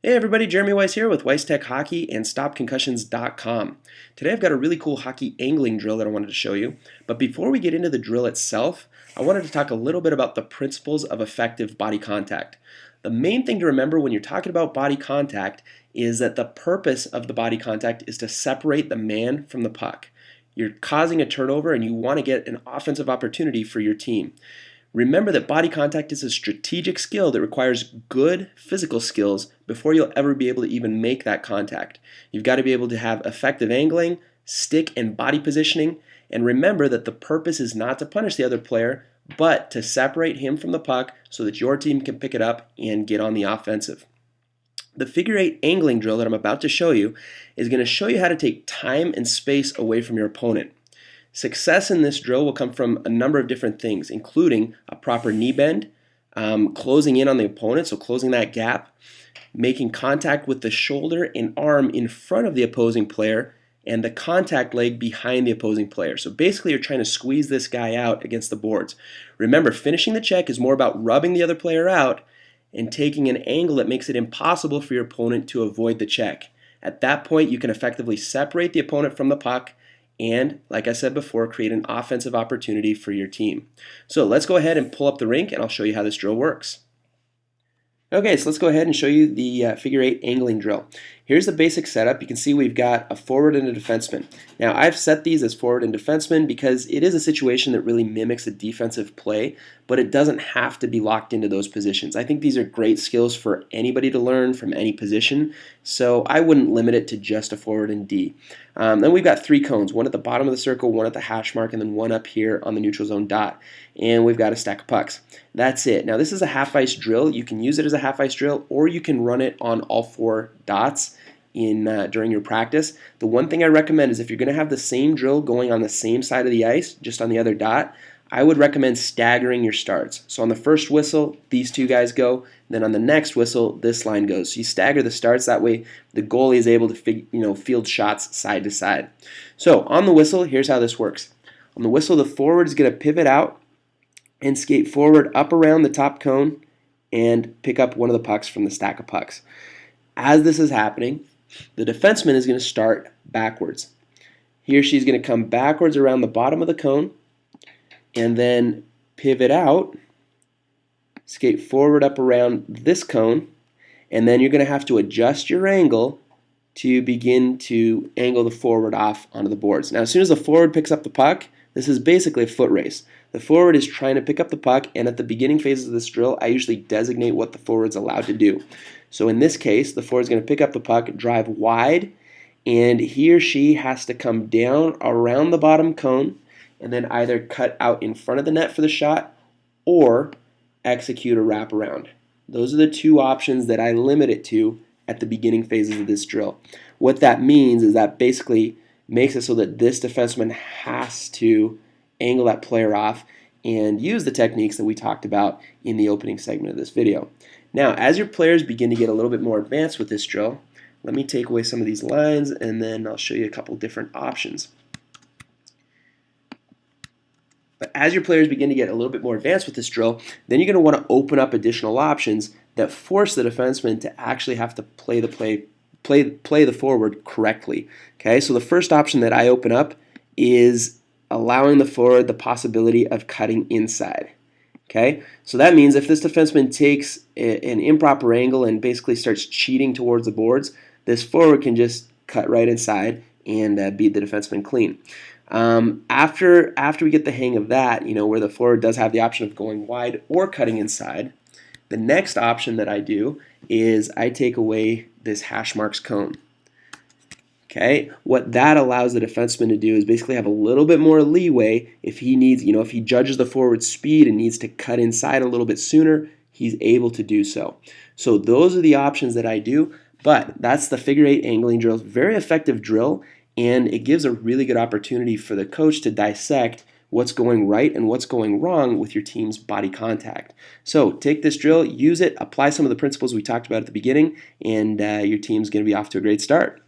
Hey everybody, Jeremy Weiss here with Weiss Tech Hockey and StopConcussions.com. Today I've got a really cool hockey angling drill that I wanted to show you. But before we get into the drill itself, I wanted to talk a little bit about the principles of effective body contact. The main thing to remember when you're talking about body contact is that the purpose of the body contact is to separate the man from the puck. You're causing a turnover and you want to get an offensive opportunity for your team. Remember that body contact is a strategic skill that requires good physical skills before you'll ever be able to even make that contact. You've got to be able to have effective angling, stick and body positioning, and remember that the purpose is not to punish the other player, but to separate him from the puck so that your team can pick it up and get on the offensive. The figure eight angling drill that I'm about to show you is going to show you how to take time and space away from your opponent. Success in this drill will come from a number of different things, including a proper knee bend, closing in on the opponent, so closing that gap, making contact with the shoulder and arm in front of the opposing player, and the contact leg behind the opposing player. So basically you're trying to squeeze this guy out against the boards. Remember, finishing the check is more about rubbing the other player out and taking an angle that makes it impossible for your opponent to avoid the check. At that point, you can effectively separate the opponent from the puck and, like I said before, create an offensive opportunity for your team. So let's go ahead and pull up the rink and I'll show you how this drill works. Okay, so let's go ahead and show you the figure eight angling drill. Here's the basic setup. You can see we've got a forward and a defenseman. Now I've set these as forward and defenseman because it is a situation that really mimics a defensive play, but it doesn't have to be locked into those positions. I think these are great skills for anybody to learn from any position, so I wouldn't limit it to just a forward and D. Then we've got three cones, one at the bottom of the circle, one at the hash mark, and then one up here on the neutral zone dot. And we've got a stack of pucks. That's it. Now this is a half ice drill. You can use it as a half ice drill or you can run it on all four dots during your practice. The one thing I recommend is if you're going to have the same drill going on the same side of the ice, just on the other dot, I would recommend staggering your starts. So on the first whistle, these two guys go. Then on the next whistle, this line goes. So you stagger the starts. That way the goalie is able to field shots side to side. So on the whistle, here's how this works. On the whistle, the forward is going to pivot out and skate forward up around the top cone and pick up one of the pucks from the stack of pucks. As this is happening, the defenseman is going to start backwards. He or she is going to come backwards around the bottom of the cone and then pivot out, skate forward up around this cone, and then you're going to have to adjust your angle to begin to angle the forward off onto the boards. Now as soon as the forward picks up the puck, this is basically a foot race. The forward is trying to pick up the puck, and at the beginning phases of this drill, I usually designate what the forward's allowed to do. So in this case, the forward's going to pick up the puck, drive wide, and he or she has to come down around the bottom cone and then either cut out in front of the net for the shot or execute a wraparound. Those are the two options that I limit it to at the beginning phases of this drill. What that means is that basically makes it so that this defenseman has to angle that player off and use the techniques that we talked about in the opening segment of this video. Now, as your players begin to get a little bit more advanced with this drill, let me take away some of these lines and then I'll show you a couple different options. But as your players begin to get a little bit more advanced with this drill, then you're going to want to open up additional options that force the defenseman to actually have to play the forward correctly. Okay, so the first option that I open up is allowing the forward the possibility of cutting inside. Okay, so that means if this defenseman takes an improper angle and basically starts cheating towards the boards, this forward can just cut right inside and beat the defenseman clean. After we get the hang of that, where the forward does have the option of going wide or cutting inside, the next option that I do is I take away this hash marks cone. Okay, what that allows the defenseman to do is basically have a little bit more leeway if he needs, if he judges the forward speed and needs to cut inside a little bit sooner, he's able to do so. So those are the options that I do, but that's the figure eight angling drill. Very effective drill, and it gives a really good opportunity for the coach to dissect what's going right and what's going wrong with your team's body contact. So take this drill, use it, apply some of the principles we talked about at the beginning, and your team's going to be off to a great start.